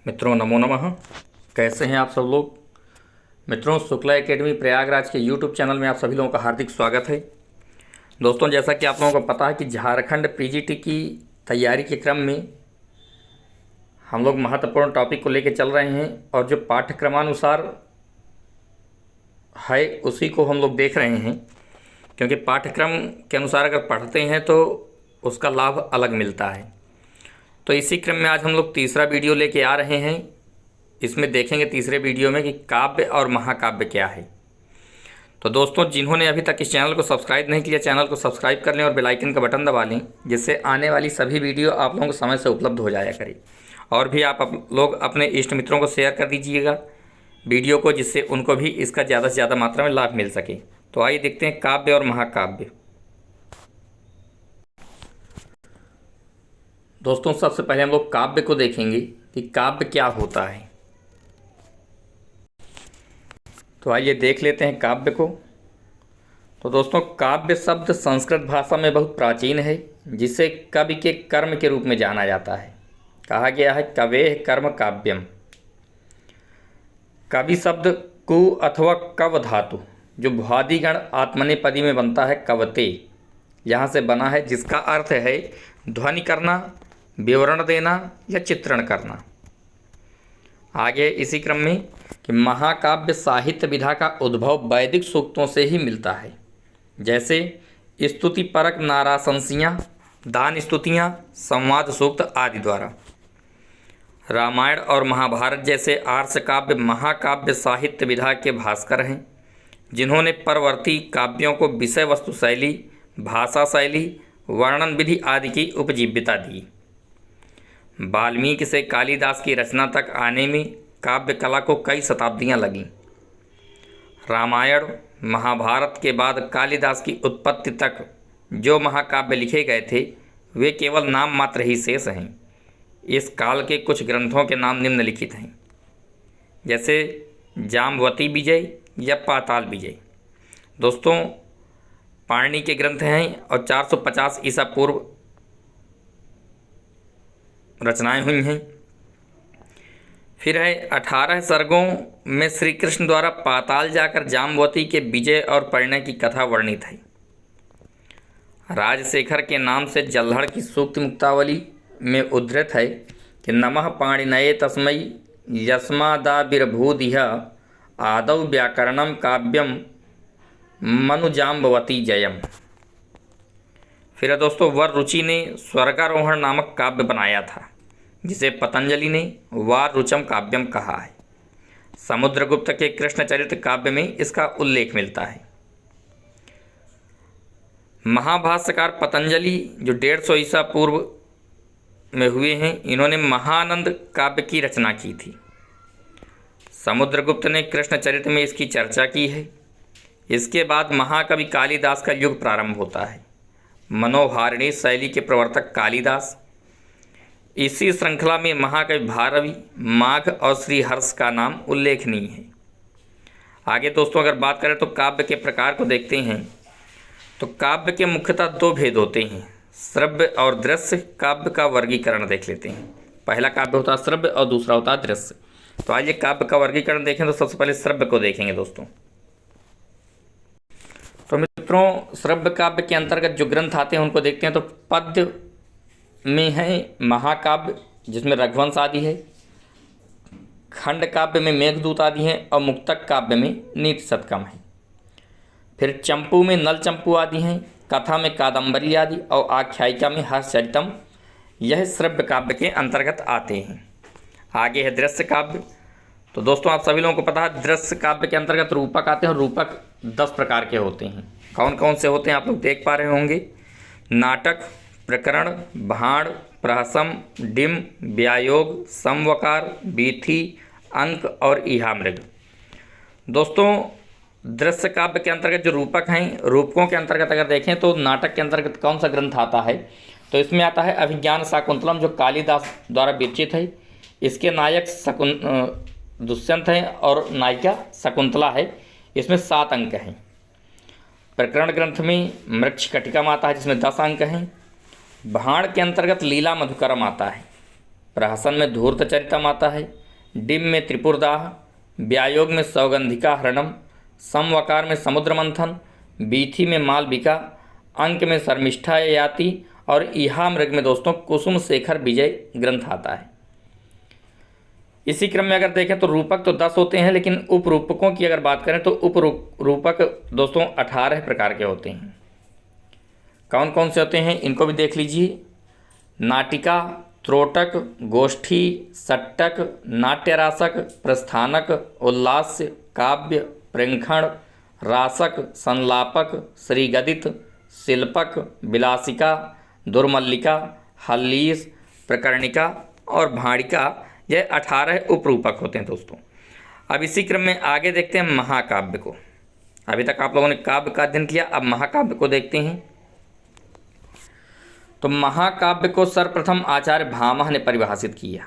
मित्रों नमो नमः। कैसे हैं आप सब लोग। मित्रों शुक्ला एकेडमी प्रयागराज के यूट्यूब चैनल में आप सभी लोगों का हार्दिक स्वागत है। दोस्तों जैसा कि आप लोगों को पता है कि झारखंड पीजीटी की तैयारी के क्रम में हम लोग महत्वपूर्ण टॉपिक को लेकर चल रहे हैं और जो पाठ्यक्रमानुसार है उसी को हम लोग देख रहे हैं, क्योंकि पाठ्यक्रम के अनुसार अगर पढ़ते हैं तो उसका लाभ अलग मिलता है। तो इसी क्रम में आज हम लोग तीसरा वीडियो लेके आ रहे हैं। इसमें देखेंगे तीसरे वीडियो में कि काव्य और महाकाव्य क्या है। तो दोस्तों जिन्होंने अभी तक इस चैनल को सब्सक्राइब नहीं किया, चैनल को सब्सक्राइब कर लें और बेल आइकन का बटन दबा लें, जिससे आने वाली सभी वीडियो आप लोगों को समय से उपलब्ध हो जाया करे। और भी आप लोग अपने इष्ट मित्रों को शेयर कर दीजिएगा वीडियो को, जिससे उनको भी इसका ज़्यादा से ज़्यादा मात्रा में लाभ मिल सके। तो आइए देखते हैं काव्य और महाकाव्य। दोस्तों सबसे पहले हम लोग काव्य को देखेंगे कि काव्य क्या होता है। तो आइए देख लेते हैं काव्य को। तो दोस्तों काव्य शब्द संस्कृत भाषा में बहुत प्राचीन है, जिसे कवि के कर्म के रूप में जाना जाता है। कहा गया है कवेः कर्म काव्यम। कवि शब्द कु अथवा कव धातु जो भ्वादिगण आत्मनेपदी में बनता है कवते, यहाँ से बना है, जिसका अर्थ है ध्वनि करना, विवरण देना या चित्रण करना। आगे इसी क्रम में कि महाकाव्य साहित्य विधा का उद्भव वैदिक सूक्तों से ही मिलता है, जैसे स्तुति परक नाराशंसियाँ, दान स्तुतियाँ, संवाद सूक्त आदि द्वारा। रामायण और महाभारत जैसे आर्ष काव्य महाकाव्य साहित्य विधा के भास्कर हैं, जिन्होंने परवर्ती काव्यों को विषय वस्तु शैली, भाषा शैली, वर्णन विधि आदि की उपजीव्यता दी। वाल्मीकि से कालिदास की रचना तक आने में काव्य कला को कई शताब्दियां लगीं। रामायण महाभारत के बाद कालिदास की उत्पत्ति तक जो महाकाव्य लिखे गए थे वे केवल नाम मात्र ही शेष हैं। इस काल के कुछ ग्रंथों के नाम निम्नलिखित हैं, जैसे जाम्बवती विजय या पाताल विजय। दोस्तों पाणिनि के ग्रंथ हैं और 450 ईसा पूर्व रचनाएं हुई हैं। फिर है 18 सर्गों में श्री कृष्ण द्वारा पाताल जाकर जाम्बवती के विजय और परिणय की कथा वर्णित है। राजशेखर के नाम से जल्हड़ की सूक्त मुक्तावली में उद्धृत है कि नमः पाणिनये तस्मै यस्मादाविर्भूदिह आदौ व्याकरणम काव्यम मनुजाम्बवती जयम। फिर दोस्तों वर रुचि ने स्वर्गारोहण नामक काव्य बनाया था, जिसे पतंजलि ने वार रुचम काव्यम कहा है। समुद्रगुप्त के कृष्णचरित्र काव्य में इसका उल्लेख मिलता है। महाभाष्यकार पतंजलि जो 150 ईसा पूर्व में हुए हैं, इन्होंने महानंद काव्य की रचना की थी। समुद्रगुप्त ने कृष्णचरित्र में इसकी चर्चा की है। इसके बाद महाकवि कालिदास का युग प्रारंभ होता है। मनोहारिणी शैली के प्रवर्तक कालिदास। इसी श्रृंखला में महाकवि भारवी, माघ और श्रीहर्ष का नाम उल्लेखनीय है। आगे दोस्तों अगर बात करें तो काव्य के प्रकार को देखते हैं। तो काव्य के मुख्यतः दो भेद होते हैं, श्रव्य और दृश्य। काव्य का वर्गीकरण देख लेते हैं। पहला काव्य होता है श्रव्य और दूसरा होता है दृश्य। तो आइए काव्य का वर्गीकरण देखें। तो सबसे पहले श्रव्य को देखेंगे दोस्तों। तो मित्रों श्रव्य काव्य के अंतर्गत जो ग्रंथ आते हैं उनको देखते हैं। तो पद्य में है महाकाव्य, जिसमें रघुवंश आदि है। खंड काव्य में मेघदूत आदि हैं और मुक्तक काव्य में नीति शतकम है। फिर चंपू में नल चंपू आदि हैं। कथा में कादम्बरी आदि और आख्यायिका में हर्षचरितम, यह श्रव्य काव्य के अंतर्गत आते हैं। आगे है दृश्य काव्य। तो दोस्तों आप सभी लोगों को पता है दृश्य काव्य के अंतर्गत रूपक आते हैं और रूपक 10 प्रकार के होते हैं। कौन कौन से होते हैं आप लोग देख पा रहे होंगे। नाटक, प्रकरण, भाण, प्रहसम, डिम, व्यायोग, समवकार, बीथी, अंक और इहामृग। दोस्तों दृश्य काव्य के अंतर्गत जो रूपक हैं, रूपकों के अंतर्गत अगर देखें तो नाटक के अंतर्गत कौन सा ग्रंथ आता है, तो इसमें आता है अभिज्ञान शाकुंतलम, जो कालिदास द्वारा विरचित है। इसके नायक दुष्यंत हैं और नायिका शकुंतला है। इसमें 7 अंक हैं। प्रकरण ग्रंथ में मृच्छकटिकम आता है, जिसमें 10 अंक हैं। भाण के अंतर्गत लीला मधुकरम आता है। प्रहसन में धूर्त चरितम आता है, डिम में त्रिपुरदाह, व्यायोग में सौगंधिका हरणम, समवकार में समुद्र मंथन, बीथी में मालविका, अंक में शर्मिष्ठा याति और इहा मृग में दोस्तों कुसुम शेखर विजय ग्रंथ आता है। इसी क्रम में अगर देखें तो रूपक तो 10 होते हैं, लेकिन उपरूपकों की अगर बात करें तो उपरूपक दोस्तों 18 प्रकार के होते हैं। कौन कौन से होते हैं इनको भी देख लीजिए। नाटिका, त्रोटक, गोष्ठी, सट्टक, नाट्यरासक, प्रस्थानक, उल्लास्य, काव्य, प्रेंखण, रासक, संलापक, श्रीगदित, शिल्पक, विलासिका, दुर्मल्लिका, हल्लीस, प्रकरणिका और भाणिका, यह 18 उपरूपक होते हैं दोस्तों। अब इसी क्रम में आगे देखते हैं महाकाव्य को। अभी तक आप लोगों ने काव्य का अध्ययन किया, अब महाकाव्य को देखते हैं। तो महाकाव्य को सर्वप्रथम आचार्य भामह ने परिभाषित किया।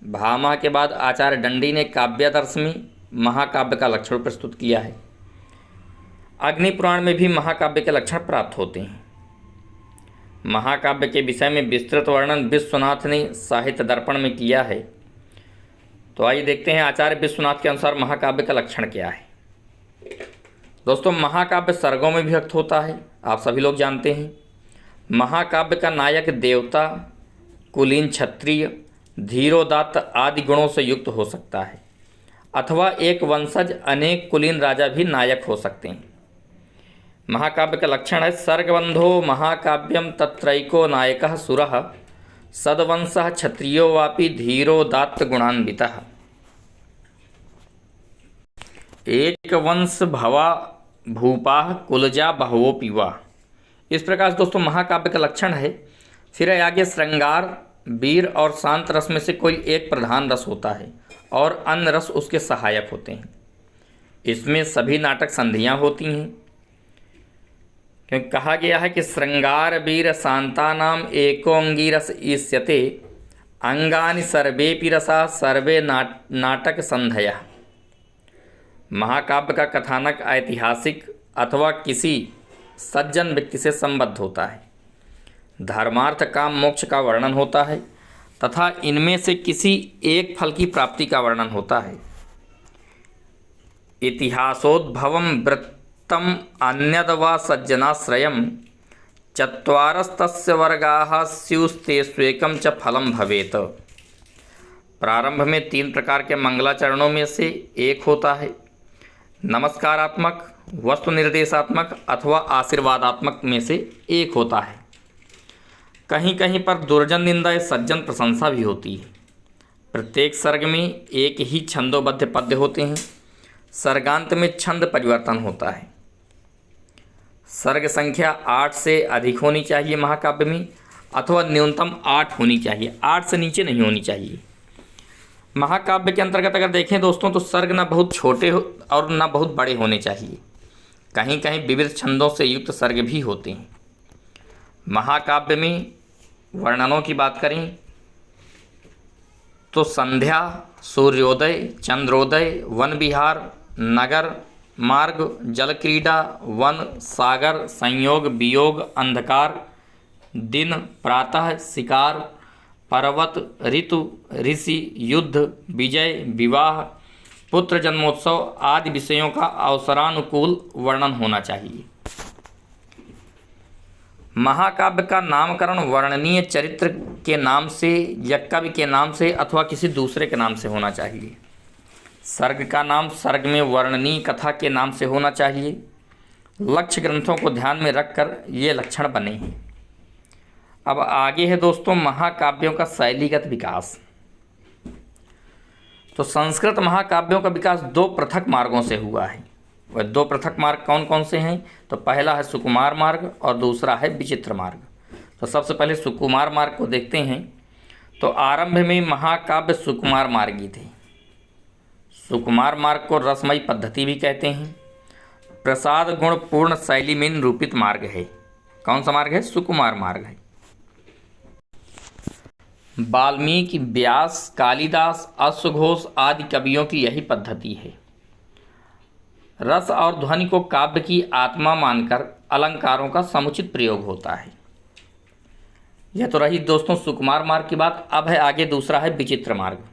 भामह के बाद आचार्य दंडी ने काव्यादर्श में महाकाव्य का लक्षण प्रस्तुत किया है। अग्नि पुराण में भी महाकाव्य के लक्षण प्राप्त होते हैं। महाकाव्य के विषय में विस्तृत वर्णन विश्वनाथ ने साहित्य दर्पण में किया है। तो आइए देखते हैं आचार्य विश्वनाथ के अनुसार महाकाव्य का लक्षण क्या है। दोस्तों, महाकाव्य सर्गों में विभक्त होता है, आप सभी लोग जानते हैं। महाकाव्य का नायक देवता, कुलीन क्षत्रिय, धीरोदात्त आदि गुणों से युक्त हो सकता है, अथवा एक वंशज अनेक कुलीन राजा भी नायक हो सकते हैं। महाकाव्य का लक्षण है सर्गबंधो महाकाव्यम तत्रैको नायकः सुरः सद्वंशः क्षत्रियो वापि धीरोदात्त गुणान्वितः। एक वंश भवा भूपाः कुलजा बहवोऽपि वा। इस प्रकार से दोस्तों महाकाव्य का लक्षण है। फिर आगे श्रृंगार, वीर और शांत रस में से कोई एक प्रधान रस होता है और अन्य रस उसके सहायक होते हैं। इसमें सभी नाटक संधियाँ होती हैं, क्योंकि कहा गया है कि श्रृंगार वीर शांतानाम एकोंगीरस ईष्यते अंगानि सर्वेपि रसा सर्वे नाटक संधया। महाकाव्य का कथानक ऐतिहासिक अथवा किसी सज्जन व्यक्ति से संबद्ध होता है। धर्मार्थ काम मोक्ष का वर्णन होता है तथा इनमें से किसी एक फल की प्राप्ति का वर्णन होता है। इतिहासोद्भवम वृत्तम अन्यद वा सज्जनाश्रयम चत्वारस्तस्य वर्गाः स्युस्तेष्वेकं च फलम भवेत। प्रारंभ में 3 प्रकार के मंगलाचरणों में से एक होता है। नमस्कारात्मक, वस्तु निर्देशात्मक अथवा आशीर्वादात्मक में से एक होता है। कहीं कहीं पर दुर्जन निंदा सज्जन प्रशंसा भी होती है। प्रत्येक सर्ग में एक ही छंदोबद्ध पद्य होते हैं। सर्गांत में छंद परिवर्तन होता है। सर्ग संख्या 8 से अधिक होनी चाहिए महाकाव्य में, अथवा न्यूनतम 8 होनी चाहिए, 8 से नीचे नहीं होनी चाहिए। महाकाव्य के अंतर्गत अगर देखें दोस्तों तो सर्ग ना बहुत छोटे और ना बहुत बड़े होने चाहिए। कहीं कहीं विविध छंदों से युक्त सर्ग भी होते हैं। महाकाव्य में वर्णनों की बात करें तो संध्या, सूर्योदय, चंद्रोदय, वन विहार, नगर मार्ग, जल क्रीड़ा, वन, सागर, संयोग, वियोग, अंधकार, दिन, प्रातः, शिकार, पर्वत, ऋतु, ऋषि, युद्ध, विजय, विवाह, पुत्र जन्मोत्सव आदि विषयों का अवसरानुकूल वर्णन होना चाहिए। महाकाव्य का नामकरण वर्णनीय चरित्र के नाम से या कवि के नाम से अथवा किसी दूसरे के नाम से होना चाहिए। सर्ग का नाम सर्ग में वर्णनीय कथा के नाम से होना चाहिए। लक्ष्य ग्रंथों को ध्यान में रखकर ये लक्षण बने हैं। अब आगे है दोस्तों महाकाव्यों का शैलीगत विकास। तो संस्कृत महाकाव्यों का विकास 2 पृथक मार्गों से हुआ है। वह 2 पृथक मार्ग कौन कौन से हैं? तो पहला है सुकुमार मार्ग और दूसरा है विचित्र मार्ग। तो सबसे पहले सुकुमार मार्ग को देखते हैं। तो आरंभ में महाकाव्य सुकुमार मार्गी थे। सुकुमार मार्ग को रसमयी पद्धति भी कहते हैं। प्रसाद गुण पूर्ण शैली में निरूपित मार्ग है। कौन सा मार्ग है? सुकुमार मार्ग है। वाल्मीकि, व्यास, कालिदास, अश्वघोष आदि कवियों की यही पद्धति है। रस और ध्वनि को काव्य की आत्मा मानकर अलंकारों का समुचित प्रयोग होता है। यह तो रही दोस्तों सुकुमार मार्ग की बात। अब है आगे दूसरा है विचित्र मार्ग।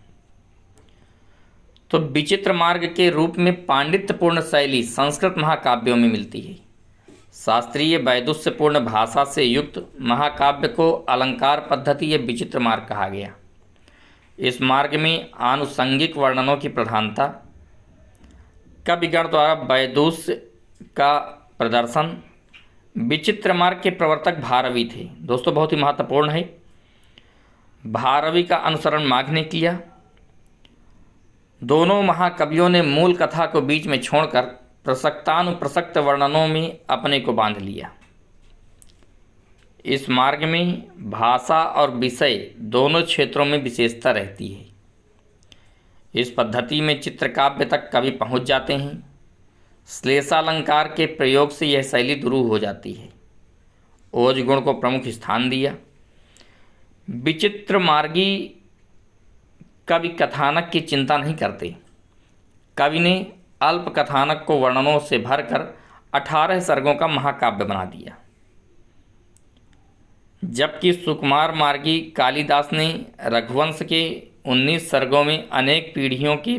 तो विचित्र मार्ग के रूप में पांडित्यपूर्ण शैली संस्कृत महाकाव्यों में मिलती है। शास्त्रीय वैदुष्यपूर्ण भाषा से युक्त महाकाव्य को अलंकार पद्धति या विचित्र मार्ग कहा गया। इस मार्ग में आनुषंगिक वर्णनों की प्रधानता, कविगण द्वारा वैदुष्य का प्रदर्शन। विचित्र मार्ग के प्रवर्तक भारवी थे। दोस्तों बहुत ही महत्वपूर्ण है। भारवी का अनुसरण माघ ने किया। दोनों महाकवियों ने मूल कथा को बीच में छोड़कर प्रसक्तानुप्रसक्त वर्णनों में अपने को बांध लिया। इस मार्ग में भाषा और विषय दोनों क्षेत्रों में विशेषता रहती है। इस पद्धति में चित्रकाव्य तक कवि पहुंच जाते हैं। श्लेषालंकार के प्रयोग से यह शैली दुरूह हो जाती है। ओज गुण को प्रमुख स्थान दिया। विचित्र मार्गी कवि कथानक की चिंता नहीं करते। कवि ने अल्प कथानक को वर्णनों से भरकर 18 सर्गों का महाकाव्य बना दिया, जबकि सुकुमार मार्गी कालिदास ने रघुवंश के 19 सर्गों में अनेक पीढ़ियों के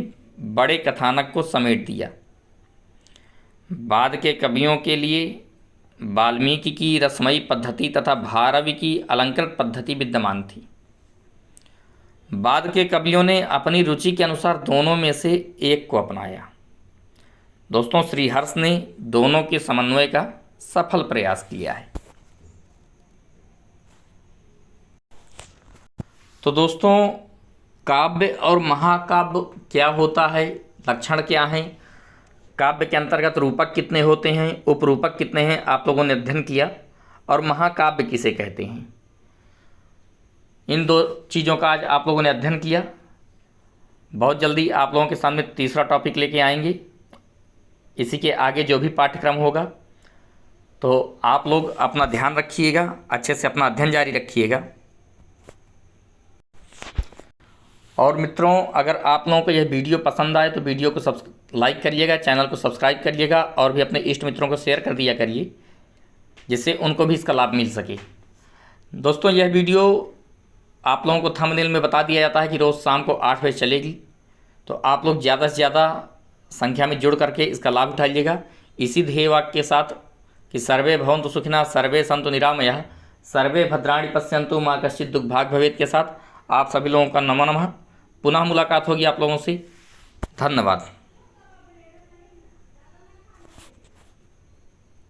बड़े कथानक को समेट दिया। बाद के कवियों के लिए वाल्मीकि की रसमयी पद्धति तथा भारवी की अलंकृत पद्धति विद्यमान थी। बाद के कवियों ने अपनी रुचि के अनुसार दोनों में से एक को अपनाया। दोस्तों श्रीहर्ष ने दोनों के समन्वय का सफल प्रयास किया है। तो दोस्तों काव्य और महाकाव्य क्या होता है, लक्षण क्या हैं, काव्य के अंतर्गत रूपक कितने होते हैं, उपरूपक कितने हैं, आप लोगों ने अध्ययन किया। और महाकाव्य किसे कहते हैं, इन दो चीज़ों का आज आप लोगों ने अध्ययन किया। बहुत जल्दी आप लोगों के सामने तीसरा टॉपिक लेके आएंगे। इसी के आगे जो भी पाठ्यक्रम होगा, तो आप लोग अपना ध्यान रखिएगा, अच्छे से अपना अध्ययन जारी रखिएगा। और मित्रों अगर आप लोगों को यह वीडियो पसंद आए तो वीडियो को लाइक करिएगा, चैनल को सब्सक्राइब करिएगा और भी अपने इष्ट मित्रों को शेयर कर दिया करिए, जिससे उनको भी इसका लाभ मिल सके। दोस्तों यह वीडियो आप लोगों को थंबनेल में बता दिया जाता है कि रोज़ शाम को 8 बजे चलेगी, तो आप लोग ज़्यादा से ज़्यादा संख्या में जुड़ करके इसका लाभ उठाइएगा। इसी ध्येय वाक्य के साथ कि सर्वे भवन्तु सुखिनः, सर्वे सन्तु निरामयः, सर्वे भद्राणि पश्यन्तु मा कश्चित् दुर्भाग् भवेत् के साथ आप सभी लोगों का नमो नमः। पुनः मुलाकात होगी आप लोगों से। धन्यवाद।